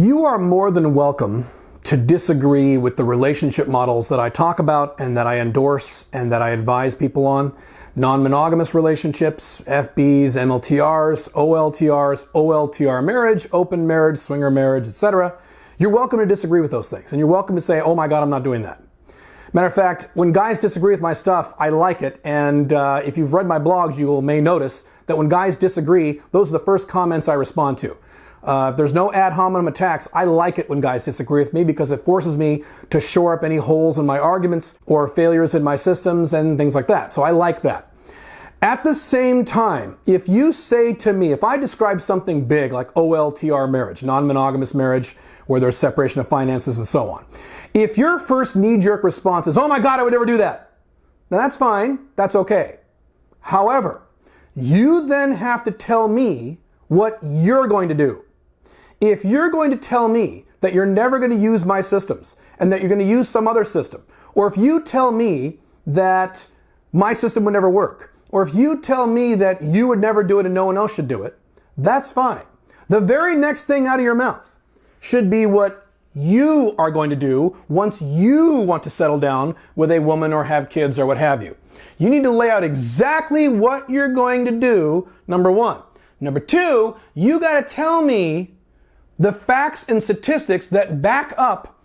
You are more than welcome to disagree with the relationship models that I talk about and that I endorse and that I advise people on. Non-monogamous relationships, FBs, MLTRs, OLTRs, OLTR marriage, open marriage, swinger marriage, etc. You're welcome to disagree with those things. And you're welcome to say, oh my God, I'm not doing that. Matter of fact, when guys disagree with my stuff, I like it. And if you've read my blogs, you may notice that when guys disagree, those are the first comments I respond to. If there's no ad hominem attacks, I like it when guys disagree with me because it forces me to shore up any holes in my arguments or failures in my systems and things like that. So I like that. At the same time, if you say to me, if I describe something big like OLTR marriage, non-monogamous marriage, where there's separation of finances and so on, if your first knee-jerk response is, oh my God, I would never do that, then that's fine, that's okay. However, you then have to tell me what you're going to do. If you're going to tell me that you're never going to use my systems and that you're going to use some other system, or if you tell me that my system would never work, or if you tell me that you would never do it and no one else should do it, that's fine. The very next thing out of your mouth should be what you are going to do once you want to settle down with a woman or have kids or what have you. You need to lay out exactly what you're going to do, number one. Number two, you got to tell me the facts and statistics that back up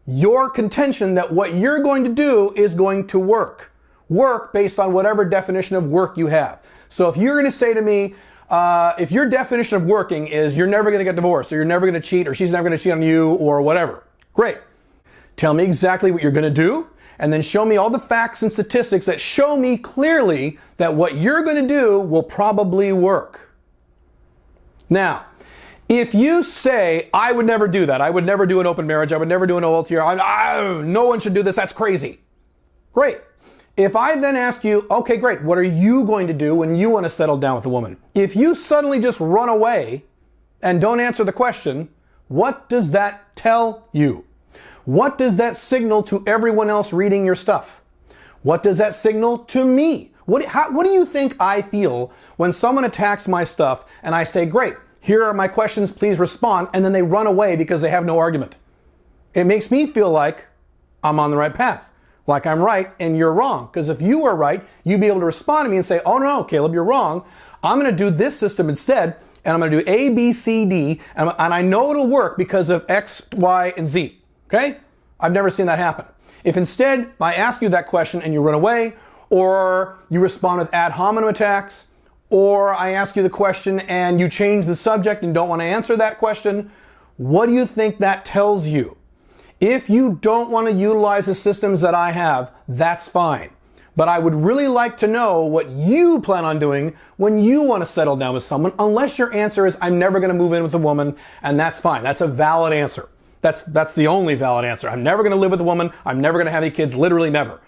your contention that what you're going to do is going to work. Work based on whatever definition of work you have. So if you're going to say to me, if your definition of working is you're never going to get divorced, or you're never going to cheat, or she's never going to cheat on you, or whatever, great. Tell me exactly what you're going to do, and then show me all the facts and statistics that show me clearly that what you're going to do will probably work. Now, if you say, I would never do that, I would never do an open marriage, I would never do an OLTR, no one should do this, that's crazy. Great. If I then ask you, okay, great, what are you going to do when you want to settle down with a woman? If you suddenly just run away and don't answer the question, what does that tell you? What does that signal to everyone else reading your stuff? What does that signal to me? What do you think I feel when someone attacks my stuff and I say, great, here are my questions, please respond, and then they run away because they have no argument? It makes me feel like I'm on the right path, like I'm right and you're wrong. Because if you were right, you'd be able to respond to me and say, oh no, Caleb, you're wrong. I'm going to do this system instead, and I'm going to do A, B, C, D, and I know it'll work because of X, Y, and Z. Okay? I've never seen that happen. If instead I ask you that question and you run away, or you respond with ad hominem attacks, or I ask you the question and you change the subject and don't want to answer that question, what do you think that tells you? If you don't want to utilize the systems that I have, that's fine. But I would really like to know what you plan on doing when you want to settle down with someone, unless your answer is, I'm never going to move in with a woman, and that's fine. That's a valid answer. That's the only valid answer. I'm never going to live with a woman. I'm never going to have any kids. Literally never.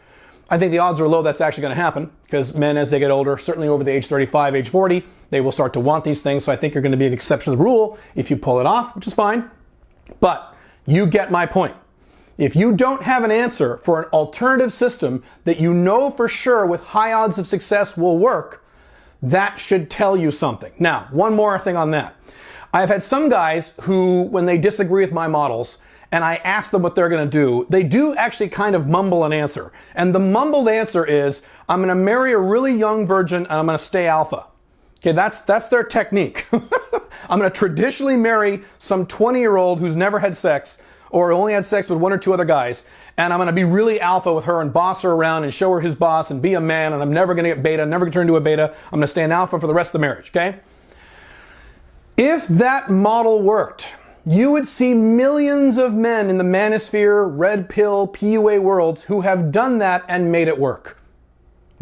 I think the odds are low that's actually going to happen because men, as they get older, certainly over the age 35, age 40, they will start to want these things. So I think you're going to be an exception to the rule if you pull it off, which is fine. But you get my point. If you don't have an answer for an alternative system that you know for sure with high odds of success will work, that should tell you something. Now, one more thing on that. I've had some guys who, when they disagree with my models, and I ask them what they're going to do, they do actually kind of mumble an answer. And the mumbled answer is, I'm going to marry a really young virgin and I'm going to stay alpha. Okay, that's their technique. I'm going to traditionally marry some 20-year-old who's never had sex or only had sex with one or two other guys, and I'm going to be really alpha with her and boss her around and show her who's boss and be a man, and I'm never going to get beta, never going to turn into a beta. I'm going to stay an alpha for the rest of the marriage, okay? If that model worked, you would see millions of men in the manosphere, red pill, PUA worlds who have done that and made it work.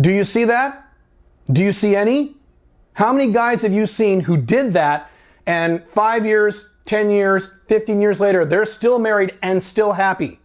Do you see that? Do you see any? How many guys have you seen who did that and 5 years, 10 years, 15 years later, they're still married and still happy?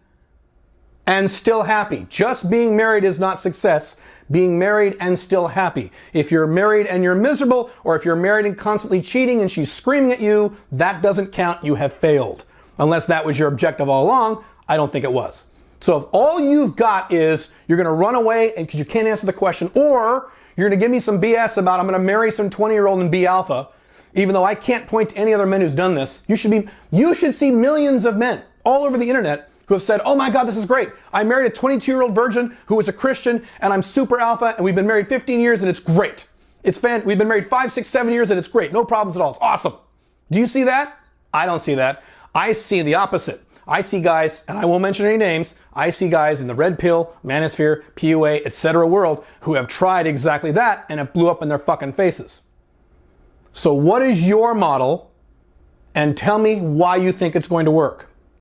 And still happy. Just being married is not success. Being married and still happy. If you're married and you're miserable, or if you're married and constantly cheating and she's screaming at you, that doesn't count. You have failed. Unless that was your objective all along, I don't think it was. So if all you've got is you're going to run away and because you can't answer the question, or you're going to give me some BS about I'm going to marry some 20-year-old and be alpha, Even though I can't point to any other men who's done this, you should see millions of men all over the internet who have said, oh my God, this is great. I married a 22-year-old virgin who was a Christian and I'm super alpha and we've been married 15 years and it's great. We've been married 5, 6, 7 years and it's great. No problems at all. It's awesome. Do you see that? I don't see that. I see the opposite. I see guys, and I won't mention any names, I see guys in the red pill, manosphere, PUA, etc. world who have tried exactly that and it blew up in their fucking faces. So what is your model? And tell me why you think it's going to work.